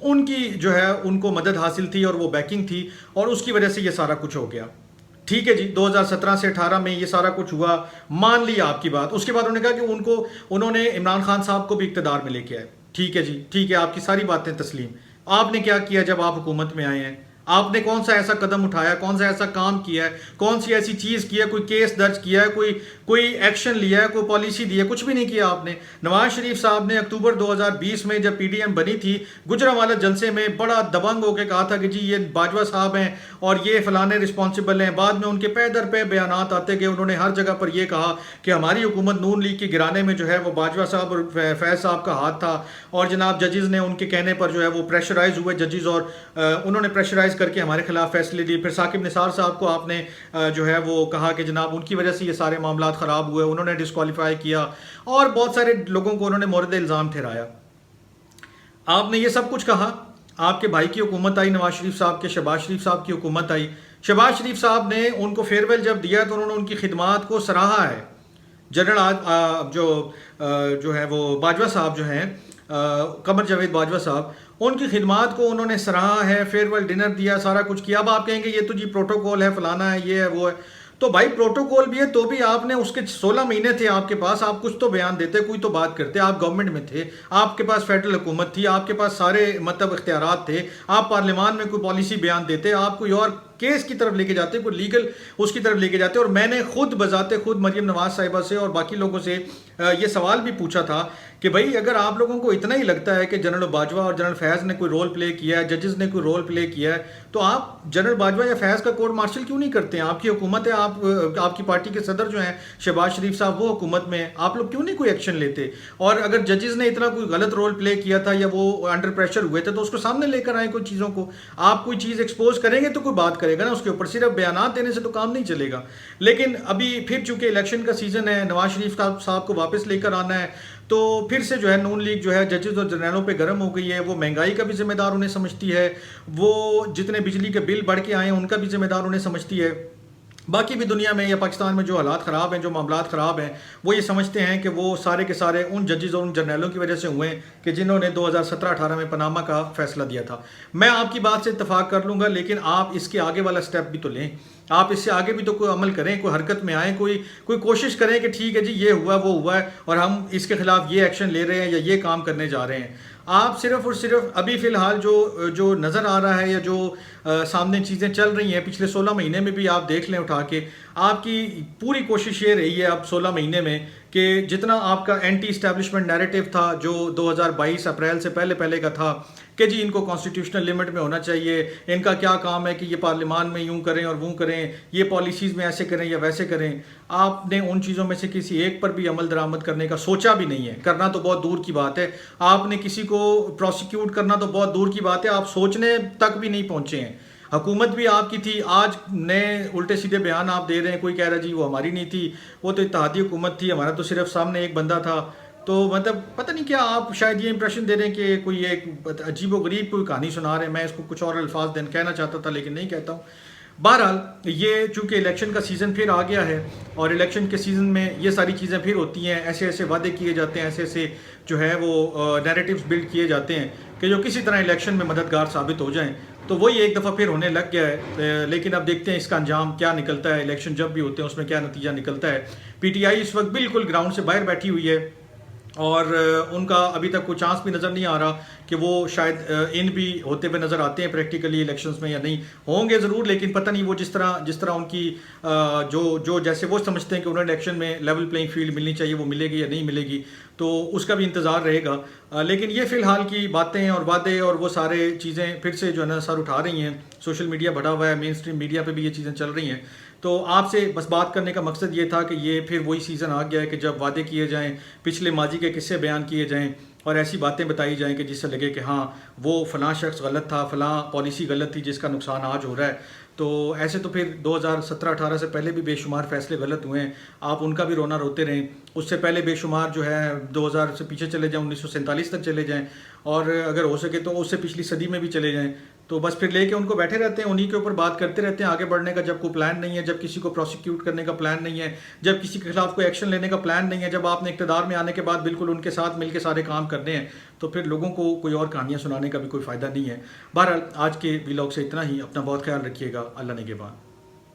ان کی جو ہے ان کو مدد حاصل تھی اور وہ بیکنگ تھی، اور اس کی وجہ سے یہ سارا کچھ ہو گیا. ٹھیک ہے جی، 2017 سے 18 میں یہ سارا کچھ ہوا، مان لیا آپ کی بات. اس کے بعد انہوں نے کہا کہ انہوں نے عمران خان صاحب کو بھی اقتدار میں لے کے آئے. ٹھیک ہے جی، ٹھیک ہے، آپ کی ساری باتیں تسلیم. آپ نے کیا کیا جب آپ حکومت میں آئے ہیں؟ آپ نے کون سا ایسا قدم اٹھایا، کون سا ایسا کام کیا ہے، کون سی ایسی چیز کیا ہے، کوئی کیس درج کیا ہے، کوئی ایکشن لیا ہے، کوئی پالیسی دی ہے؟ کچھ بھی نہیں کیا آپ نے. نواز شریف صاحب نے اکتوبر 2020 میں جب پی ڈی ایم بنی تھی، گجرانوالہ جلسے میں بڑا دبنگ ہو کے کہا تھا کہ جی یہ باجوہ صاحب ہیں اور یہ فلانے رسپانسبل ہیں. بعد میں ان کے پے در پہ بیانات آتے گئے. انہوں نے ہر جگہ پر یہ کہا کہ ہماری حکومت نون لیگ کی گرانے میں جو ہے وہ باجوہ صاحب اور فیض صاحب کا ہاتھ تھا، اور جناب ججز نے ان کے کہنے پر جو ہے وہ پریشرائز ہوئے ججز، اور انہوں نے پریشرائز کر کے ہمارے خلاف فیصلے لیے. پھر ثاقب نثار صاحب کو آپ نے جو ہے وہ کہا کہ جناب ان کی وجہ سے یہ سارے معاملات خراب ہوئے، انہوں نے ڈسکوالیفائی کیا، اور بہت سارے لوگوں کو انہوں نے مورد الزام ٹھہرایا. آپ نے یہ سب کچھ کہا. آپ کے بھائی کی حکومت آئی، نواز شریف صاحب کے، شہباز شریف صاحب کی حکومت آئی. شہباز شریف صاحب نے ان کو فیئر ویل جب دیا تو انہوں نے ان کی خدمات کو سراہا ہے. جنرل جو ہے وہ باجوہ صاحب جو ہیں، قمر جاوید باجوہ صاحب، ان کی خدمات کو انہوں نے سراہا ہے، فیئر ویل ڈنر دیا، سارا کچھ کیا. اب آپ کہیں گے یہ تو جی پروٹوکول ہے، فلانا ہے، یہ ہے، وہ ہے. تو بھائی پروٹوکول بھی ہے تو بھی آپ نے اس کے 16 مہینے تھے آپ کے پاس، آپ کچھ تو بیان دیتے، کوئی تو بات کرتے. آپ گورنمنٹ میں تھے، آپ کے پاس فیڈرل حکومت تھی، آپ کے پاس سارے مطلب اختیارات تھے، آپ پارلیمان میں کوئی پالیسی بیان دیتے، آپ کوئی اور کیس کی طرف لے کے جاتے، کوئی لیگل اس کی طرف لے کے جاتے. اور میں نے خود بذات خود مریم نواز صاحبہ سے اور باقی لوگوں سے یہ سوال بھی پوچھا تھا کہ بھائی اگر آپ لوگوں کو اتنا ہی لگتا ہے کہ جنرل باجوہ اور جنرل فیض نے کوئی رول پلے کیا ہے، ججز نے کوئی رول پلے کیا ہے، تو آپ جنرل باجوہ یا فیض کا کورٹ مارشل کیوں نہیں کرتے ہیں؟ آپ کی حکومت ہے، آپ کی پارٹی کے صدر جو ہیں شہباز شریف صاحب، وہ حکومت میں ہیں، آپ لوگ کیوں نہیں کوئی ایکشن لیتے؟ اور اگر ججز نے اتنا کوئی غلط رول پلے کیا تھا یا وہ انڈر پریشر ہوئے تھے تو اس کو سامنے لے کر آئیں. کوئی چیزوں کو آپ کوئی چیز ایکسپوز کریں گے تو کوئی بات کرے گا نا اس کے اوپر. صرف بیانات دینے سے تو کام نہیں چلے گا. لیکن ابھی پھر چونکہ الیکشن کا سیزن ہے، نواز شریف صاحب کو واپس لے کر آنا ہے، تو پھر سے جو ہے نون لیگ جو ہے ججز اور جرنیلوں پہ گرم ہو گئی ہے. وہ مہنگائی کا بھی ذمہ دار انہیں سمجھتی ہے، وہ جتنے بجلی کے بل بڑھ کے آئے ہیں ان کا بھی ذمہ دار انہیں سمجھتی ہے. باقی بھی دنیا میں یا پاکستان میں جو حالات خراب ہیں، جو معاملات خراب ہیں، وہ یہ سمجھتے ہیں کہ وہ سارے کے سارے ان ججز اور ان جرنیلوں کی وجہ سے ہوئے ہیں کہ جنہوں نے 2017-18 میں پاناما کا فیصلہ دیا تھا. میں آپ کی بات سے اتفاق کر لوں گا، لیکن آپ اس کے آگے والا سٹیپ بھی تو لیں. آپ اس سے آگے بھی تو کوئی عمل کریں، کوئی حرکت میں آئیں، کوئی کوشش کریں کہ ٹھیک ہے جی یہ ہوا وہ ہوا ہے اور ہم اس کے خلاف یہ ایکشن لے رہے ہیں یا یہ کام کرنے جا رہے ہیں. آپ صرف اور صرف ابھی فی الحال جو نظر آ رہا ہے یا جو سامنے چیزیں چل رہی ہیں، پچھلے 16 مہینے میں بھی آپ دیکھ لیں اٹھا کے، آپ کی پوری کوشش یہ رہی ہے اب 16 مہینے میں کہ جتنا آپ کا اینٹی اسٹیبلشمنٹ نیریٹو تھا جو 2022 اپریل سے پہلے کا تھا کہ جی ان کو کانسٹیٹیوشنل لمٹ میں ہونا چاہیے، ان کا کیا کام ہے کہ یہ پارلیمان میں یوں کریں اور وہ کریں، یہ پالیسیز میں ایسے کریں یا ویسے کریں، آپ نے ان چیزوں میں سے کسی ایک پر بھی عمل درآمد کرنے کا سوچا بھی نہیں ہے. کرنا تو بہت دور کی بات ہے، آپ نے کسی کو پروسیکیوٹ کرنا تو بہت دور کی بات ہے، آپ سوچنے تک بھی نہیں پہنچے ہیں. حکومت بھی آپ کی تھی، آج نئے الٹے سیدھے بیان آپ دے رہے ہیں. کوئی کہہ رہا جی وہ ہماری نہیں تھی، وہ تو اتحادی حکومت تھی، ہمارا تو صرف سامنے ایک بندہ تھا. تو مطلب پتہ نہیں کیا آپ شاید یہ امپریشن دے رہے ہیں کہ کوئی ایک عجیب و غریب کوئی کہانی سنا رہے ہیں. میں اس کو کچھ اور الفاظ کہنا چاہتا تھا لیکن نہیں کہتا ہوں. بہرحال یہ چونکہ الیکشن کا سیزن پھر آ گیا ہے اور الیکشن کے سیزن میں یہ ساری چیزیں پھر ہوتی ہیں، ایسے ایسے وعدے کیے جاتے ہیں، ایسے ایسے جو ہے وہ نیریٹیوز بلڈ کیے جاتے ہیں کہ جو کسی طرح الیکشن میں مددگار ثابت ہو جائیں. تو وہی ایک دفعہ پھر ہونے لگ گیا ہے. لیکن اب دیکھتے ہیں اس کا انجام کیا نکلتا ہے، الیکشن جب بھی ہوتے ہیں اس میں کیا نتیجہ نکلتا ہے. پی ٹی آئی اس وقت بالکل گراؤنڈ سے باہر بیٹھی ہوئی ہے اور ان کا ابھی تک کوئی چانس بھی نظر نہیں آ رہا کہ وہ شاید ان بھی ہوتے ہوئے نظر آتے ہیں پریکٹیکلی الیکشنز میں یا نہیں ہوں گے ضرور. لیکن پتہ نہیں وہ جس طرح ان کی جو جیسے وہ سمجھتے ہیں کہ انہیں الیکشن میں لیول پلینگ فیلڈ ملنی چاہیے، وہ ملے گی یا نہیں ملے گی، تو اس کا بھی انتظار رہے گا. لیکن یہ فی الحال کی باتیں اور وعدے اور وہ سارے چیزیں پھر سے جو ہے نا سر اٹھا رہی ہیں. سوشل میڈیا بڑھا ہوا ہے، مین اسٹریم میڈیا پہ بھی یہ چیزیں چل رہی ہیں. تو آپ سے بس بات کرنے کا مقصد یہ تھا کہ یہ پھر وہی سیزن آ گیا ہے کہ جب وعدے کیے جائیں، پچھلے ماضی کے قصے بیان کیے جائیں اور ایسی باتیں بتائی جائیں کہ جس سے لگے کہ ہاں وہ فلاں شخص غلط تھا، فلاں پالیسی غلط تھی جس کا نقصان آج ہو رہا ہے. تو ایسے تو پھر 2017-18 سے پہلے بھی بے شمار فیصلے غلط ہوئے ہیں، آپ ان کا بھی رونا روتے رہیں. اس سے پہلے بے شمار جو ہے 2000 سے پیچھے چلے جائیں، 1947 تک چلے جائیں، اور اگر ہو سکے تو اس سے پچھلی صدی میں بھی چلے جائیں. تو بس پھر لے کے ان کو بیٹھے رہتے ہیں، انہی کے اوپر بات کرتے رہتے ہیں، آگے بڑھنے کا جب کوئی پلان نہیں ہے، جب کسی کو پروسیکیوٹ کرنے کا پلان نہیں ہے، جب کسی کے خلاف کوئی ایکشن لینے کا پلان نہیں ہے، جب آپ نے اقتدار میں آنے کے بعد بالکل ان کے ساتھ مل کے سارے کام کرنے ہیں، تو پھر لوگوں کو کوئی اور کہانیاں سنانے کا بھی کوئی فائدہ نہیں ہے۔ بہرحال آج کے ولاگ سے اتنا ہی، اپنا بہت خیال رکھیے گا، اللہ نگہبان۔